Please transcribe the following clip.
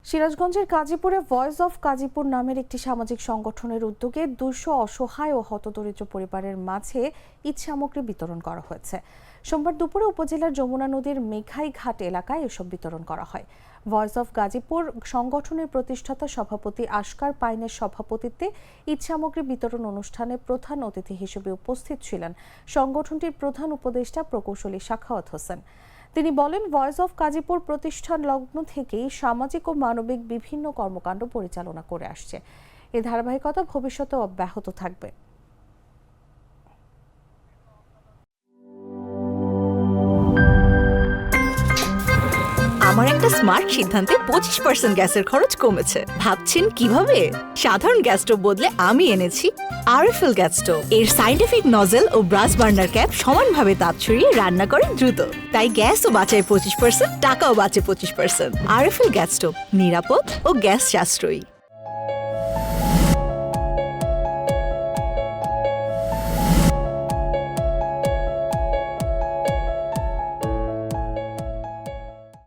সিরাজগঞ্জের কাজীপুরে voice of Kazipur নামের একটি সামাজিক সংগঠনের উদ্যোগে 200 অসহায় ও হতদরিদ্র পরিবারের মাঝে ঈদ সামগ্রী বিতরণ করা হয়েছে। সোমবার দুপুরে উপজেলার যমুনা নদীর মেঘাইঘাট এলাকায় এসব বিতরণ করা হয়। ভয়েস অফ গাজীপুর সংগঠনের প্রতিষ্ঠাতা সভাপতি আসকার পাইনের সভাপতিত্বে ঈদ সামগ্রী বিতরণ অনুষ্ঠানে প্রধান অতিথি হিসেবে উপস্থিত ছিলেন সংগঠনটির প্রধান উপদেষ্টা প্রকৌশলী সাখাওয়াত হোসেন। তিনি বলেন, ভয়েস অফ গাজীপুর প্রতিষ্ঠান লগ্ন থেকেই সামাজিক ও মানবিক বিভিন্ন কর্মকাণ্ড পরিচালনা করে আসছে। এই ধারাবাহিকতা ভবিষ্যতে অব্যাহত থাকবে। আমার একটা স্মার্ট সিদ্ধান্তে 25% গ্যাসের খরচ কমেছে। ভাবছেন কিভাবে? সাধারণ গ্যাস স্টোভ বদলে আমি এনেছি আরএফএল গ্যাস স্টোভ। এর সাইন্টিফিক নজল ও ব্রাস বার্নার ক্যাপ সমানভাবে তাপ ছড়িয়ে রান্না করে দ্রুত, তাই গ্যাসও বাঁচায় 25%, টাকাও বাঁচে 25%। আরএফএল গ্যাস স্টোভ নিরাপদ ও গ্যাস সাশ্রয়ী।